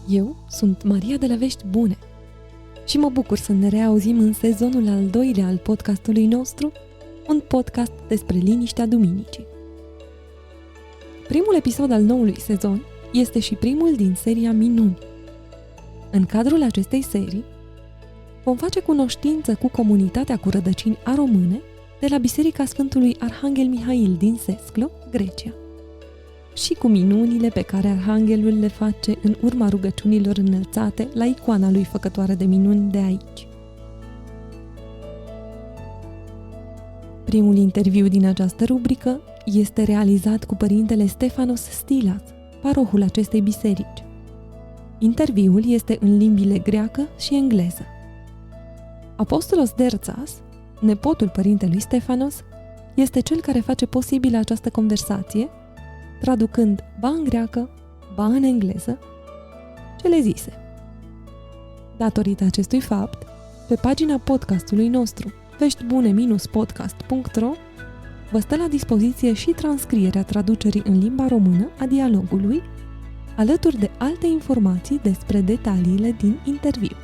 Eu sunt Maria de la Vești Bune și mă bucur să ne reauzim în sezonul al doilea al podcastului nostru, un podcast despre liniștea Duminicii. Primul episod al noului sezon este și primul din seria Minuni. În cadrul acestei serii vom face cunoștință cu comunitatea cu rădăcini aromâne de la Biserica Sfântului Arhanghel Mihail din Sesklo, Grecia, și cu minunile pe care Arhanghelul le face în urma rugăciunilor înălțate la icoana lui făcătoare de minuni de aici. Primul interviu din această rubrică este realizat cu părintele Stefanos Stilas, parohul acestei biserici. Interviul este în limbile greacă și engleză. Apostolos Derțas, nepotul părintelui Stefanos, este cel care face posibilă această conversație, traducând ba în greacă, ba în engleză, cele zise. Datorită acestui fapt, pe pagina podcastului nostru, veștibune-podcast.ro, vă stă la dispoziție și transcrierea traducerii în limba română a dialogului, alături de alte informații despre detaliile din interviu.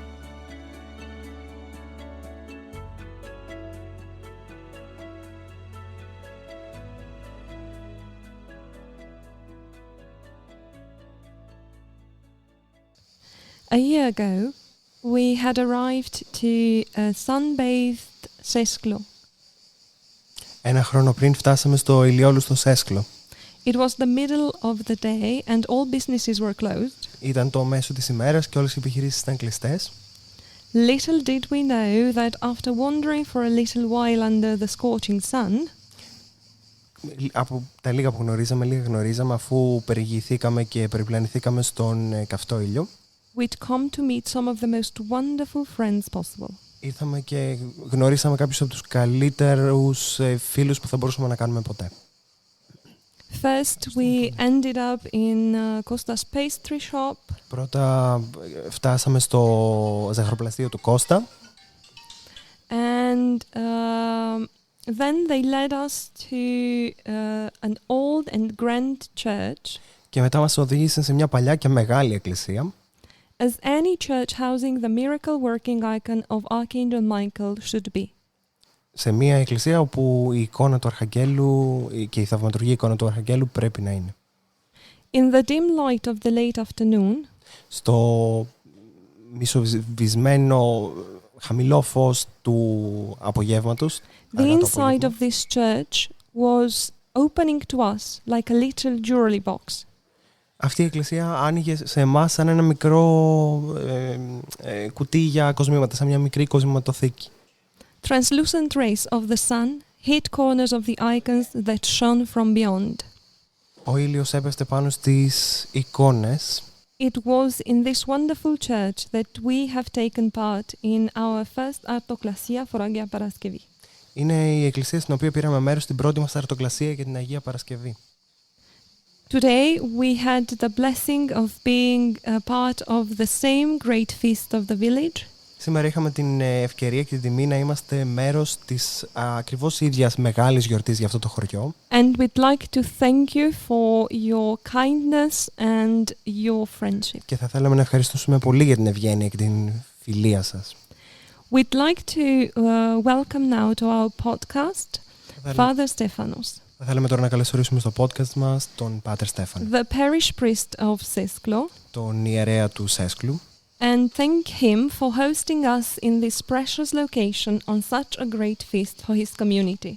A year ago, we had arrived to a sun-bathed Sesklo. Ένα χρόνο πριν φτάσαμε στο ηλιόλου στο Σέσκλο. It was the middle of the day and all businesses were closed. Ήταν το μέσο της ημέρας και όλες οι επιχειρήσεις ήταν κλειστές. Little did we know that after wandering for a little while under the scorching sun, Από τα λίγα που γνωρίζαμε, αφού περιηγηθήκαμε και περιπλανηθήκαμε στον καυτό ήλιο, we'd come to meet some of the most wonderful friends possible. ήρθαμε και γνωρίσαμε κάποιους από τους καλύτερους φίλους που θα μπορούσαμε να κάνουμε ποτέ. First, we ended up in Costa's pastry shop. Πρώτα φτάσαμε στο ζαχαροπλαστείο του Κώστα. And then they led us to an old and grand church, Και μετά μας οδήγησαν σε μια παλιά και μεγάλη εκκλησία, as any church housing the miracle-working icon of Archangel Michael should be. σε μια εκκλησία όπου η εικόνα του Αρχαγγέλου και η θαυματουργή εικόνα του Αρχαγγέλου πρέπει να είναι. In the dim light of the late afternoon, Στο μισοβυσμένο χαμηλό φως του απογεύματος, the inside of this church was opening to us like a little jewelry box. αυτή η εκκλησία άνοιγε σε εμάς σαν ένα μικρό κουτί για κοσμήματα, σαν μια μικρή κοσμηματοθήκη. Translucent rays of the sun hit corners of the icons that shone from beyond. Ο ήλιος έπεφτε πάνω στις εικόνες. It was in this wonderful church that we have taken part in our first artoklassia for Agia Paraskevi. Είναι η εκκλησία στην οποία πήραμε μέρος στην πρώτη μας αρτοκλασία για την Αγία Παρασκευή. Today we had the blessing of being a part of the same great feast of the village. Σήμερα είχαμε την ευκαιρία και την τιμή να είμαστε μέρος της ακριβώς ίδιας μεγάλης γιορτής για αυτό το χωριό. And we'd like to thank you for your kindness and your friendship. Και θα θέλαμε να ευχαριστήσουμε πολύ για την ευγένεια και την φιλία σας. We'd like to welcome now to our podcast Father Stefanos, Θα θέλαμε τώρα να καλωσορίσουμε στο podcast μας τον Πάτερ Στέφανο, the parish priest of Sesklo, τον ιερέα του Σέσκλου, and thank him for hosting us in this precious location on such a great feast for his community.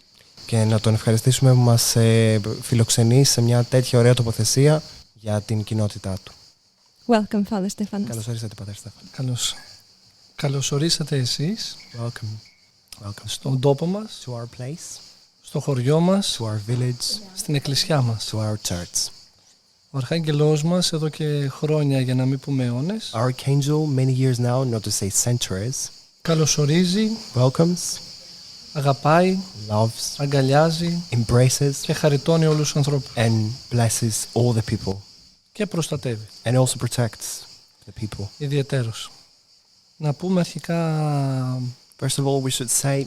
και να τον ευχαριστήσουμε που μας φιλοξενεί σε μια τέτοια ωραία τοποθεσία για την κοινότητά του. Welcome, Father Stefanos. Καλώς ορίσατε, Πάτερ Στέφανο. Καλώς ορίσατε εσείς Welcome στον τόπο μας, to our place, στο χωριό μας, to our village, στην εκκλησιά μας. to our church. Ο Αρχάγγελός μας εδώ και χρόνια, για να μην πούμε αιώνες, Our archangel, many years now, not to say centuries, καλωσορίζει, welcomes, αγαπάει, loves, αγκαλιάζει embraces, και χαριτώνει όλους τους ανθρώπους and blesses all the people, και προστατεύει and also protects the people. ιδιαιτέρως. Να πούμε αρχικά First of all, we should say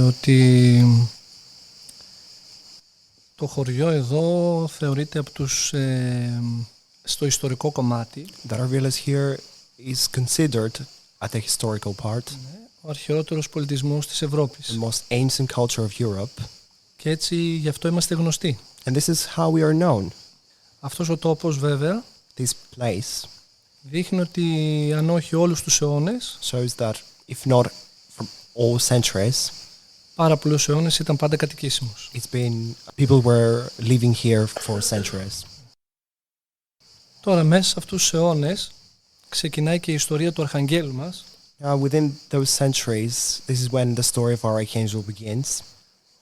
ότι το χωριό εδώ θεωρείται από τους στο ιστορικό κομμάτι. that our village here is considered at the historical part, Ο αρχαιότερος πολιτισμός της Ευρώπης. the most ancient culture of Europe, Και έτσι γι' αυτό είμαστε γνωστοί. and this is how we are known. Αυτός ο τόπος βέβαια This place δείχνει ότι αν όχι όλους τους αιώνες, shows that if not from all centuries, πάρα πολλούς αιώνες ήταν πάντα κατοικήσιμος. it's been people were living here for centuries. Τώρα μέσα σε αυτούς τους αιώνες ξεκινάει και η ιστορία του Αρχαγγέλου μας, Now, within those centuries, this is when the story of our Archangel begins,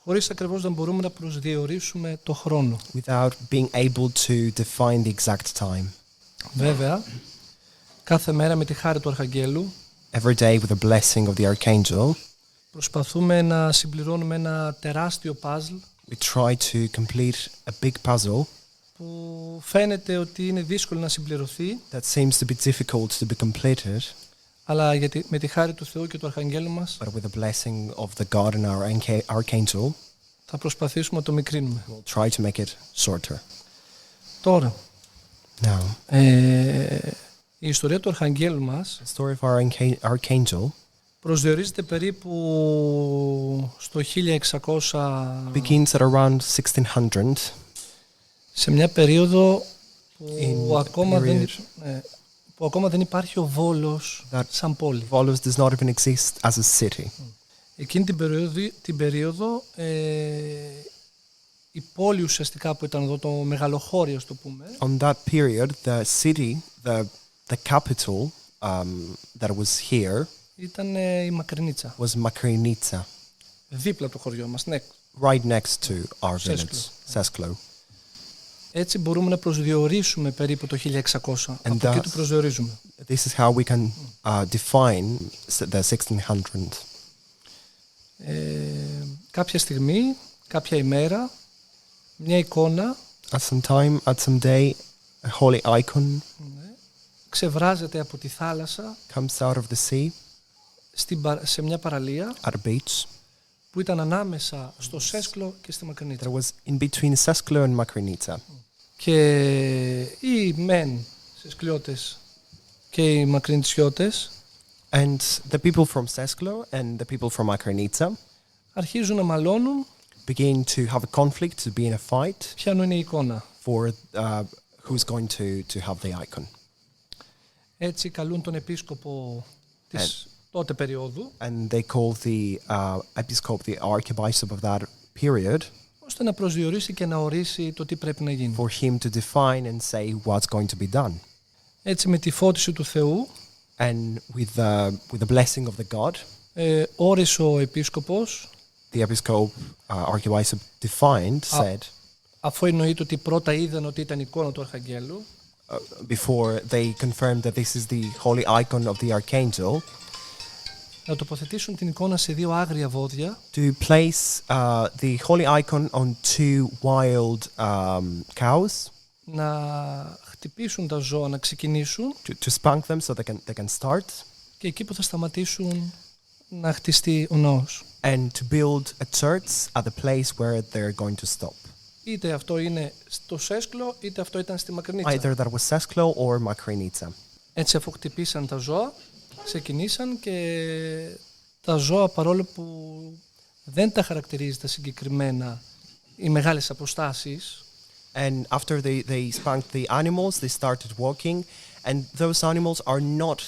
χωρίς ακριβώς να μπορούμε να προσδιορίσουμε το χρόνο. without being able to define the exact time. Βέβαια, κάθε μέρα με τη χάρη του Αρχαγγέλου Every day, with the blessing of the Archangel, προσπαθούμε να συμπληρώνουμε ένα τεράστιο παζλ we try to complete a big puzzle που φαίνεται ότι είναι δύσκολο να συμπληρωθεί, that seems to be difficult to be completed, αλλά με τη χάρη του Θεού και του Αρχαγγέλου μας but with the blessing of the God and our Archangel, θα προσπαθήσουμε να το μικρύνουμε. we'll try to make it shorter. Τώρα, Now, η ιστορία του Αρχαγγέλου μας the story of our Archangel προσδιορίζεται περίπου στο 1600, begins at around 1600, σε μια περίοδο In που ακόμα, period που ακόμα δεν υπάρχει ο Βόλος that σαν πόλη. Volos does not even exist as a city. Εκείνη την περίοδο η πόλη ουσιαστικά που ήταν εδώ, το μεγαλοχώριο, ας το πούμε, On that period, the city, the capital that was here ήταν η Μακρινίτσα, was Makrinitsa, δίπλα από το χωριό μας. Ναι. right next to our village, Sesklo. Sesklo. Έτσι μπορούμε να προσδιορίσουμε περίπου το 1600. Από εκεί το προσδιορίζουμε. This is how we can define the 1600. Κάποια στιγμή, κάποια ημέρα, μια εικόνα At some time, at some day, a holy icon ξεβράζεται από τη θάλασσα comes out of the sea σε μια παραλία at a beach που ήταν ανάμεσα στο Σέσκλο και στη that Μακρινίτσα. was in between Sesklo and Makrinitsa. Και οι μεν Σεσκλιώτες και οι Μακρινιτσιώτες And the people from Sesklo and the people from Makrinitsa αρχίζουν να μαλώνουν begin to have a conflict, to be in a fight ποια είναι η εικόνα. for who's going to have the icon. Έτσι καλούν τον επίσκοπο της τότε περίοδου, And they call the episcopal, the archbishop of that period, ώστε να προσδιορίσει και να ορίσει το τι πρέπει να γίνει. for him to define and say what's going to be done. Έτσι με τη φώτιση του Θεού And with the blessing of the God, όρισε ο επίσκοπος, the episcopal archbishop defined, said, αφού εννοείται ότι πρώτα είδαν ότι ήταν εικόνα του Αρχαγγέλου, before they confirmed that this is the holy icon of the Archangel, να τοποθετήσουν την εικόνα σε δύο άγρια βόδια, to place the holy icon on two wild cows, να χτυπήσουν τα ζώα, να ξεκινήσουν to spank them so they can start, και εκεί που θα σταματήσουν να χτιστεί ο ναός. and to build a church at the place where they're going to stop. Είτε αυτό είναι στο Σέσκλο, είτε αυτό ήταν στη Μακρινίτσα. Either that was Sesklo or Makrinitsa. Έτσι αφού χτυπήσαν τα ζώα, ξεκινήσαν και τα ζώα, παρόλο που δεν τα χαρακτηρίζεται συγκεκριμένα οι μεγάλες αποστάσεις, And after they spanked the animals, they started walking, and those animals are not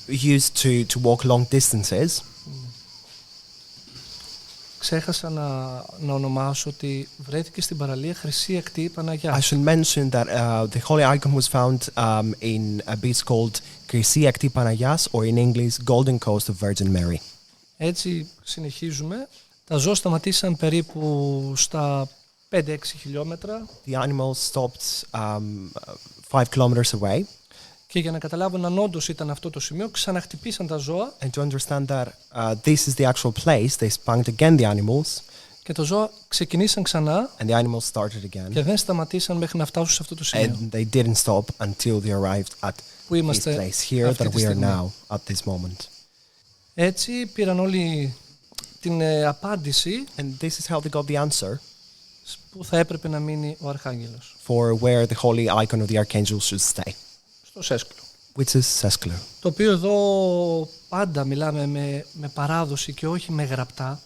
used to walk long distances. ξέχασα να ονομάσω ότι βρέθηκε στην παραλία Χρυσή Ακτή I Παναγιάς. should mention that the holy icon was found in a beach called Krisi Akti Panayas, or in English, Golden Coast of Virgin Mary. Έτσι συνεχίζουμε. Τα ζώα σταματήσαν περίπου στα 5-6 χιλιόμετρα The animals stopped 5 kilometers away. και για να καταλάβουν αν όντως ήταν αυτό το σημείο, ξαναχτυπήσαν τα ζώα And to understand that this is the actual place, they spanked again the animals, και τα ζώα ξεκινήσαν ξανά and the animals started again. και δεν σταματήσαν μέχρι να φτάσουν σε αυτό το σημείο. And they didn't stop until they arrived at Που this είμαστε place here αυτή that τη we are στιγμή. now at this moment. Έτσι πήραν όλοι την απάντηση And this is how they got the answer. που θα έπρεπε να μείνει ο Αρχάγγελος. for where the holy icon of the archangel should stay, Στο Σέσκλο. which is Sesklo. Το οποίο εδώ πάντα μιλάμε με παράδοση και όχι με γραπτά.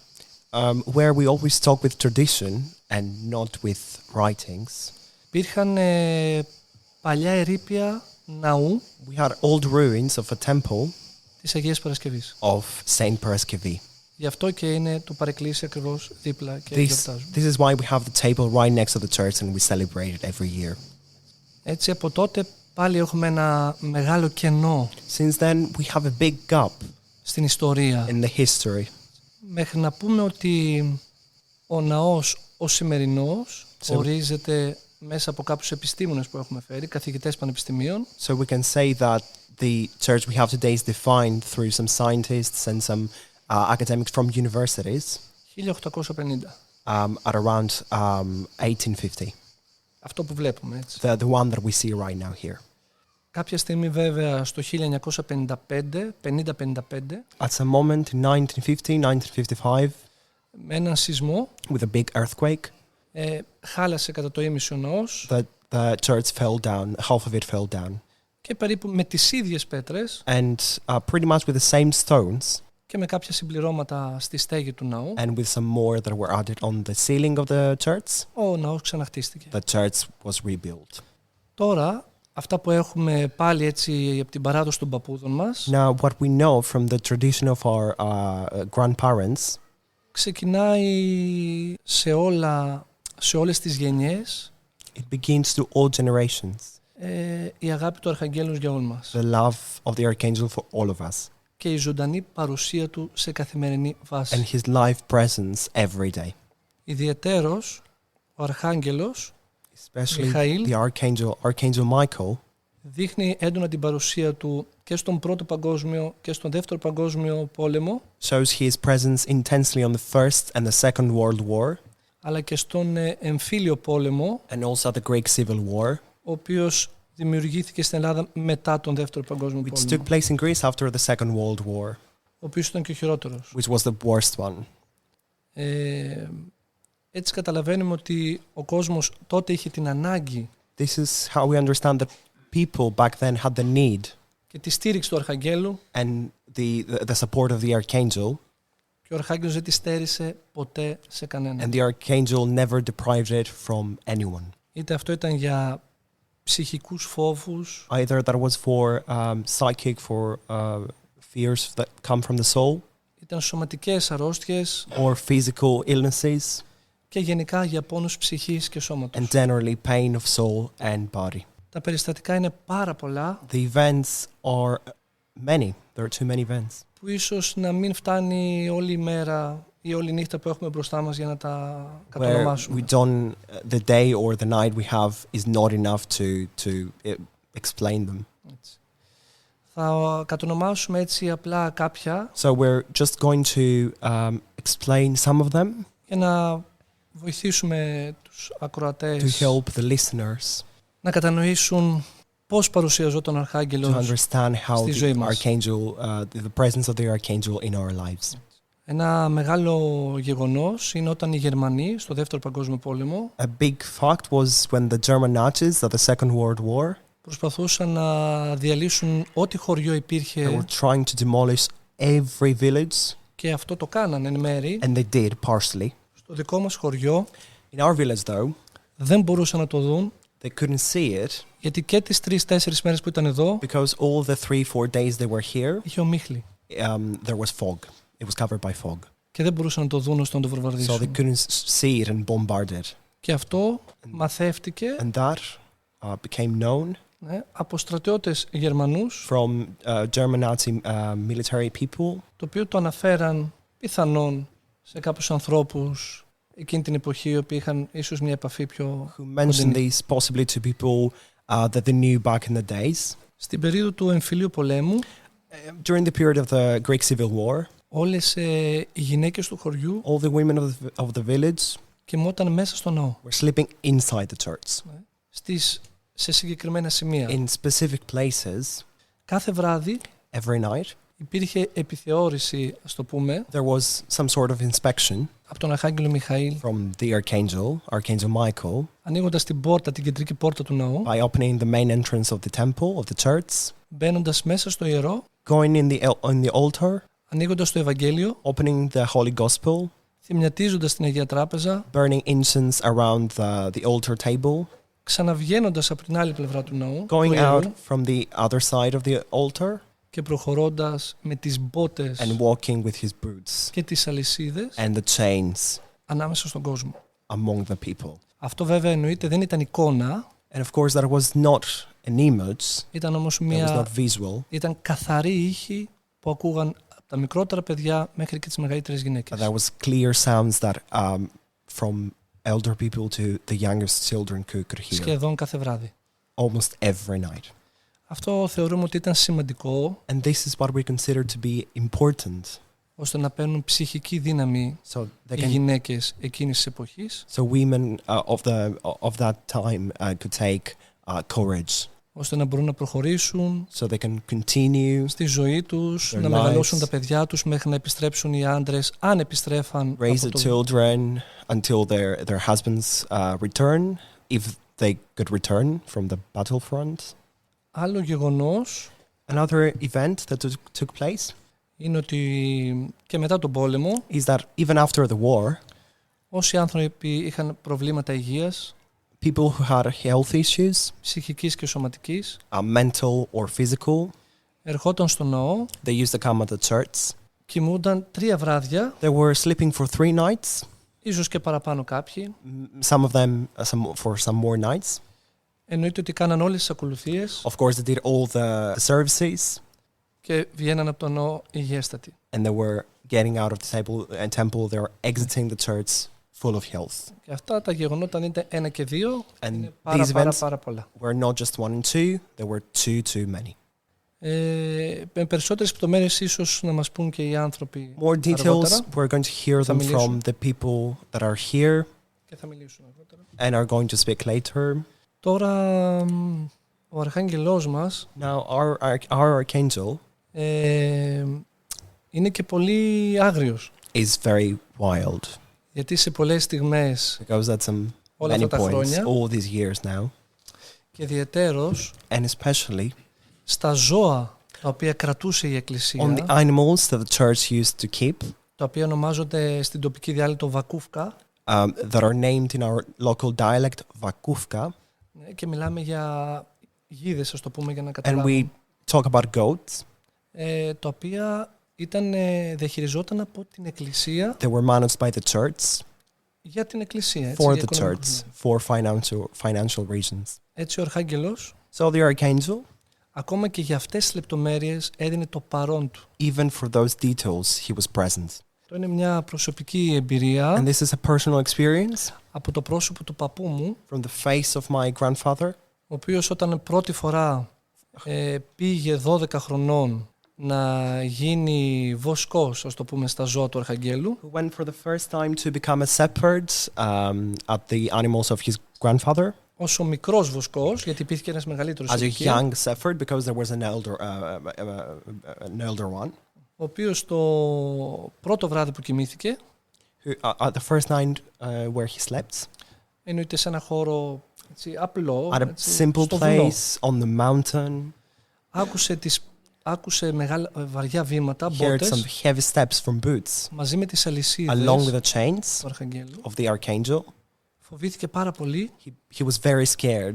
Where we always talk with tradition and not with writings. Υπήρχαν παλιά ερείπια ναού We had old ruins of a temple της Αγίας Παρασκευής. of Saint Paraskevi. Γι' αυτό και είναι το παρεκκλήσι ακριβώς δίπλα και This γιορτάζουμε. is why we have the table right next to the church and we celebrate it every year. Έτσι από τότε πάλι έχουμε ένα μεγάλο κενό Since then, we have a big gap στην ιστορία. in the history. Μέχρι να πούμε ότι ο ναός ο σημερινός ορίζεται μέσα από κάποιους επιστήμονες που έχουμε φέρει, καθηγητές πανεπιστημίων. So we can say that the church we have today is defined through some scientists and some academics from universities 1850. At around 1850. Αυτό που βλέπουμε, έτσι. The one that we see right now here. Κάποια στιγμή βέβαια στο 1955, At some moment in 1950, 1955, με έναν σεισμό, with a big earthquake, χάλασε κατά το ίμιση ο ναός the church fell down, half of it fell down. και περίπου με τις ίδιες πέτρες And pretty much with the same stones και με κάποια συμπληρώματα στη στέγη του ναού, and with some more that were added on the ceiling of the church, ο ναός ξαναχτίστηκε. the church was rebuilt. Τώρα, αυτά που έχουμε πάλι έτσι από την παράδοση των παππούδων μας, Now, what we know from the tradition of our grandparents ξεκινάει σε όλες τις γενιές it begins to all generations. Η αγάπη του Αρχαγγέλου για όλους μας The love of the archangel for all of us και η ζωντανή παρουσία του σε καθημερινή and βάση. his live presence every day. Ιδιαιτέρως, ο Αρχάγγελος Especially Michael. the Archangel Michael δείχνει έντονα την παρουσία του και στον Πρώτο Παγκόσμιο και στον Δεύτερο Παγκόσμιο Πόλεμο, shows his presence intensely on the First and the Second World War αλλά και στον Εμφύλιο Πόλεμο, and also the Greek Civil War, ο οποίος δημιουργήθηκε στην Ελλάδα μετά τον Δεύτερο Παγκόσμιο which Πόλεμο, took place in Greece after the Second World War, ο οποίος ήταν και ο χειρότερος. which was the worst one. Έτσι καταλαβαίνουμε ότι ο κόσμος τότε είχε την ανάγκη This is how we understand that people back then had the need και τη στήριξη του Αρχαγγέλου and the support of the Archangel, και ο Αρχάγγελος δεν τη στέρισε ποτέ σε κανέναν. and the Archangel never deprived it from anyone. Είτε αυτό ήταν για ψυχικούς φόβους, Either that was for psychic, for fears that come from the soul, ήταν σωματικές αρρώστιες or physical illnesses, και γενικά για πόνους ψυχής και σώματος. and generally pain of soul and body. Τα περιστατικά είναι πάρα πολλά The events are many. There are too many events. που ίσως να μην φτάνει όλη η μέρα ή όλη η νύχτα που έχουμε μπροστά μας για να τα Where κατονομάσουμε. we don't, the day or the night we have is not enough to explain them. Έτσι. Θα κατονομάσουμε έτσι απλά κάποια So we're just going to explain some of them για να βοηθήσουμε τους to ακροατές help the listeners να κατανοήσουν πώς παρουσιαζόταν ο to Αρχάγγελος understand how στη ζωή the μας. Archangel, the presence of the Archangel in our lives. Ένα μεγάλο γεγονός είναι όταν οι Γερμανοί στο Δεύτερο Παγκόσμιο Πόλεμο A big fact was when the German Nazis at the Second World War, προσπαθούσαν να διαλύσουν ό,τι χωριό they υπήρχε were trying to demolish every village, και αυτό το κάνανε εν μέρη. and they did partially. Στο δικό μας χωριό In our village though, δεν μπορούσαν να το δουν they couldn't see it γιατί και τις 3-4 μέρες που ήταν εδώ because all the 3-4 days they were here, είχε ομίχλη there was fog. It was covered by fog. και δεν μπορούσαν να το δουν ώστε να το So they βομβαρδίσουν. couldn't see it and bombard it. Και αυτό μαθεύτηκε And that became known από στρατιώτες Γερμανούς, from German Nazi military people, το οποίο το αναφέραν πιθανόν σε κάποιους ανθρώπους εκείνη την εποχή οι οποίοι είχαν ίσως μια επαφή πιο who mentioned κοντινή. these possibly to people that they knew back in the days. Στην περίοδο του εμφυλίου πολέμου, During the period of the Greek Civil War, όλες οι γυναίκες του χωριού all the women of the village κοιμόταν μέσα στο ναό, were sleeping inside the church, σε συγκεκριμένα σημεία. in specific places. Κάθε βράδυ Every night, υπήρχε επιθεώρηση, ας το πούμε, there was some sort of inspection από τον Αρχάγγελο Μιχαήλ, from the Archangel Michael, ανοίγοντας την πόρτα, την κεντρική πόρτα του ναού, by opening the main entrance of the temple, of the church, μπαίνοντας μέσα στο ιερό, going in the altar, ανοίγοντας το Ευαγγέλιο, opening the Holy Gospel, θυμιατίζοντας την Αγία Τράπεζα, burning incense around the altar table, ξαναβγαίνοντας από την άλλη πλευρά του ναού, going του ιερού, out from the other side of the altar, και προχωρώντας με τις μπότες and walking with his boots και τις αλυσίδες and the chains ανάμεσα στον κόσμο. among the people. Αυτό βέβαια εννοείται δεν ήταν εικόνα, And of course that was not an image, ήταν όμως that was not μια visual, ήταν καθαρή ήχη που ακούγαν από τα μικρότερα παιδιά μέχρι και τις μεγαλύτερες but γυναίκες. there was clear sounds that from elder people to the youngest children could hear Σχεδόν κάθε βράδυ. almost every night. Αυτό θεωρούμε ότι ήταν σημαντικό, And this is what we consider to be important, ώστε να παίρνουν ψυχική δύναμη so they οι can, γυναίκες εκείνης της εποχής, so women of that time could take courage, ώστε να μπορούν να προχωρήσουν so they can continue στη ζωή τους, Their να μεγαλώσουν lives. τα παιδιά τους μέχρι να επιστρέψουν οι άντρες, αν επιστρέφαν raise από the το... children until their husbands return, if they could return from the battlefront. Άλλο γεγονός Another event that took place είναι ότι και μετά τον πόλεμο, is that even after the war, όσοι άνθρωποι είχαν προβλήματα υγείας, people who had health issues, ψυχικής και σωματικής, mental or physical, ερχόταν στο ναό, they used to come at the church. κοιμούνταν 3 βράδια, They were sleeping for 3 nights, ίσως και παραπάνω κάποιοι. some of them for some more nights. Εννοείται ότι κάναν όλες τις ακολουθίες Of course, they did all the services, και βγαίναν από το ναό υγιέστατοι. and they were getting out of the temple. They were exiting the church full of health. Και αυτά τα γεγονότα αν ήταν 1 και 2, And είναι these events πάρα πολλά. were not just 1 and 2, there were too many. Με περισσότερες λεπτομέρειες ίσως να μας πούν και οι άνθρωποι More details, αργότερα we're going to hear Θα them μιλήσουν. from the people that are here και θα μιλήσουν αργότερα. and are going to speak later. Τώρα ο Αρχάγγελός μας Now, our archangel είναι και πολύ άγριος, is very wild, γιατί σε πολλές στιγμές because at some όλα many αυτά τα points, χρόνια all these years now, και ιδιαιτέρως and especially στα ζώα τα οποία κρατούσε η Εκκλησία, on the animals that the church used to keep, τα οποία ονομάζονται στην τοπική διάλεκτο βακούφκα, that are named in our local dialect vakufka, και μιλάμε για γίδες, ας το πούμε για να and καταλάβουμε, we talk about goats. τα οποία διαχειριζόταν από την Εκκλησία They were managed by the church για την Εκκλησία. Έτσι, for για the οικονομικούς church, λόγους. for financial reasons. Έτσι ο Αρχάγγελος So the archangel, ακόμα και για αυτές τις λεπτομέρειες έδινε το παρόν του. even for those details, he was present. Αυτό είναι μια προσωπική εμπειρία And this is a personal experience από το πρόσωπο του παππού μου, from the face of my grandfather, ο οποίος όταν πρώτη φορά πήγε 12 χρονών να γίνει βοσκός, ας το πούμε, στα ζώα του Αρχαγγέλου, who went for the first time to become a shepherd at the animals of his grandfather, ως ο μικρός βοσκός, γιατί υπήρχε και ένας μεγαλύτερος as a ηλικία, young shepherd, because there was an elder one, ο οποίος το πρώτο βράδυ που κοιμήθηκε, who at the first night where he slept, εννοείται σε ένα χώρο έτσι, απλό, at a έτσι, simple στο βουνό, place on the mountain, άκουσε μεγάλα, βαριά βήματα, heard μπότες, some heavy steps from boots, μαζί με τις αλυσίδες along with the chains του Αρχαγγέλου. of the archangel. Φοβήθηκε πάρα πολύ He was very scared.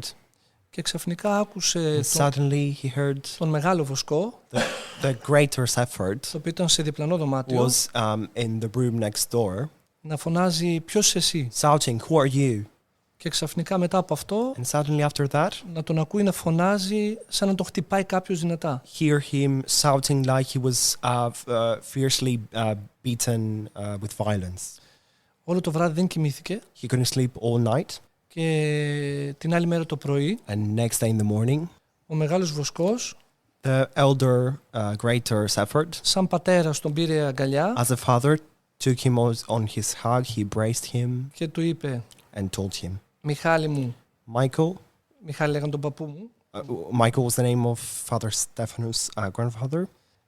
και ξαφνικά άκουσε And suddenly he heard τον μεγάλο βοσκό, the greater shepherd το οποίο ήταν σε διπλανό δωμάτιο, was in the room next door, να φωνάζει «Ποιος είσαι εσύ?» shouting, "Who are you?" Και ξαφνικά μετά από αυτό And suddenly after that, να τον ακούει να φωνάζει σαν να το χτυπάει κάποιος δυνατά. hear him shouting like he was fiercely beaten with violence. Όλο το βράδυ δεν κοιμήθηκε He couldn't sleep all night. και την άλλη μέρα το πρωί And next day in the morning, ο μεγάλος βοσκός the elder, greater shepherd, σαν πατέρας τον πήρε αγκαλιά as a father, took him on his hug. He embraced him και του είπε and told him, «Μιχάλη μου», Michael. Μιχάλη λέγανε τον παππού μου, Michael was the name of Father Stephanus' grandfather.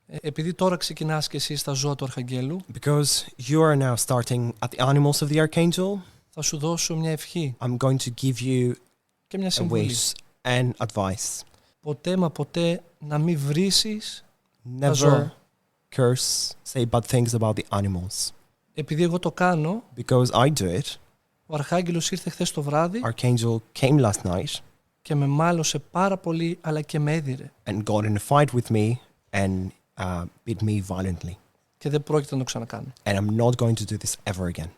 Επειδή τώρα ξεκινάς και εσύ στα ζώα του Αρχαγγέλου, Because you are now starting at the animals of the Archangel, θα σου δώσω μια ευχή I'm going to give you και μια a συμβουλή. wish and advice. Ποτέ μα ποτέ να μην βρίσεις τα Never ζώα. curse, say bad things about the animals. Επειδή εγώ το κάνω, Because I do it, ο Αρχάγγελος ήρθε χθες το βράδυ Archangel came last night και με μάλωσε πάρα πολύ, αλλά και με έδιρε. and got in a fight with me and beat me violently. Και δεν πρόκειται να το ξανακάνω. And I'm not going to do this ever again.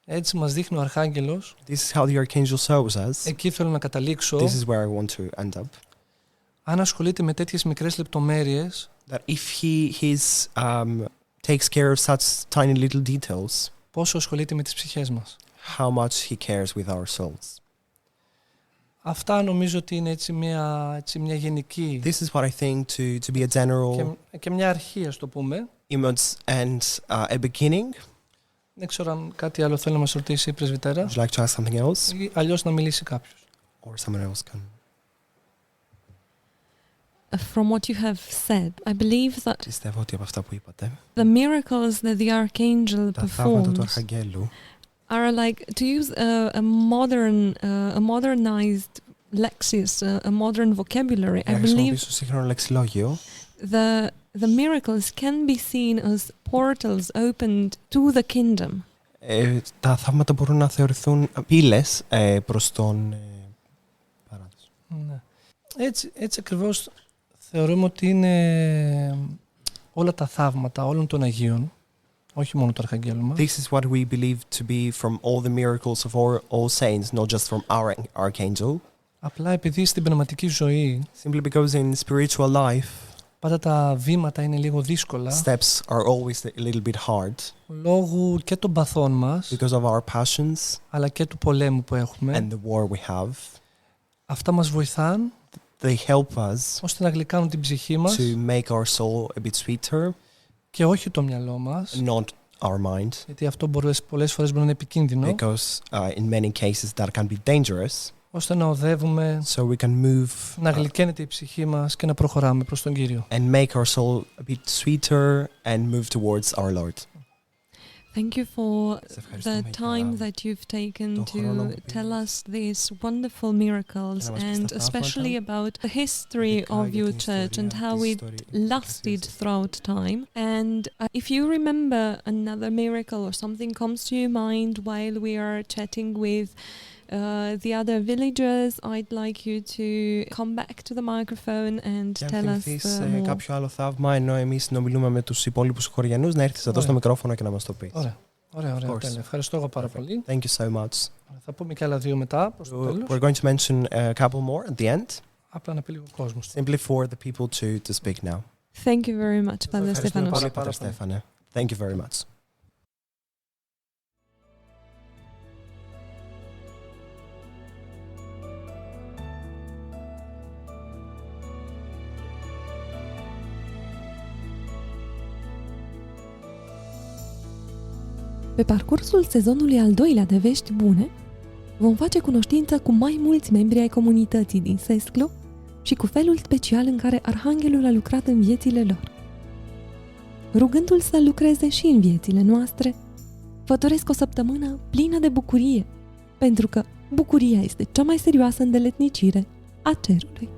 Έτσι μας δείχνει ο Αρχάγγελος. This is how the Archangel shows us. Εκεί θέλω να καταλήξω. This is where I want to end up. Αν ασχολείται με τέτοιες μικρές λεπτομέρειες, That if he takes care of such tiny little details, πόσο ασχολείται με τις ψυχές μας. how much he cares with our souls. Αυτά νομίζω ότι είναι έτσι μια γενική This is what I think to be a general και μια αρχή, ας το πούμε. image and a beginning. Δεν ξέρω αν κάτι άλλο θέλει να μας ρωτήσει η πρεσβυτέρα Would you like to ask something else? ή αλλιώς να μιλήσει κάποιος. Or someone else can. From what you have said, I believe that Πιστεύω ότι από αυτά που είπατε, the miracles that the Archangel τα θαύματα του performs Αρχαγγέλου are like, to use a modernized lexis, a modern vocabulary. να I believe χρησιμοποιήσω σύγχρονο λεξιλόγιο. the miracles can be seen as portals opened to the kingdom. Τα θαύματα μπορούν να θεωρηθούν πύλες προς τον παράδεισο. Ναι. Έτσι ακριβώς θεωρούμε ότι είναι όλα τα θαύματα όλων των Αγίων, όχι μόνο του Αρχαγγέλου μας. This is what we believe to be from all the miracles of all saints, not just from our Archangel. Απλά επειδή στην πνευματική ζωή Simply because in spiritual life, πάντα τα βήματα είναι λίγο δύσκολα, steps are always a little bit hard λόγω και των παθών μας, because of our passions αλλά και του πολέμου που έχουμε. and the war we have. Αυτά μας βοηθάν They help us ώστε να γλυκάνουν την ψυχή μας to make our soul a bit sweeter, και όχι το μυαλό μας, not our mind, γιατί αυτό πολλές φορές μπορεί να είναι επικίνδυνο, because in many cases that can be dangerous. ώστε να οδεύουμε, So we can move να γλυκαίνεται η ψυχή μας και να προχωράμε προς τον Κύριο. and make our soul a bit sweeter and move towards our Lord. Thank you for Σε ευχαριστούμε the για time that you've taken τον χρόνο to που tell πήρες us these wonderful miracles να μας πεις and τα θαύματα, especially about the history ειδικά of για your την church and ιστορία how της it ιστορίας lasted της throughout time. And if you remember another miracle or something comes to your mind while we are chatting with the other villagers, I'd like you to come back to the microphone and Και αν tell us θυμηθείς more. κάποιο άλλο θαύμα, ενώ εμείς συνομιλούμε με τους υπόλοιπους χωριανούς, να έρθεις εδώ στο μικρόφωνο και να μας το πεις. Ωραία, course. τέλεια. Ευχαριστώ εγώ πάρα πολύ. Thank you so much. Θα πούμε και άλλα δύο μετά, προς το τέλος. We're going to mention a couple more at the end, Απλά να πει λίγο ο κόσμος. simply for the people to speak now. Thank you very much, Father Ευχαριστούμε Stefanos. πολύ, πάρα Πατέρ Στέφανε. Thank you very much. Pe parcursul sezonului al doilea de Vești Bune, vom face cunoștință cu mai mulți membri ai comunității din Sesklo și cu felul special în care Arhanghelul a lucrat în viețile lor. Rugându-l să lucreze și în viețile noastre, vă doresc o săptămână plină de bucurie, pentru că bucuria este cea mai serioasă îndeletnicire a cerului.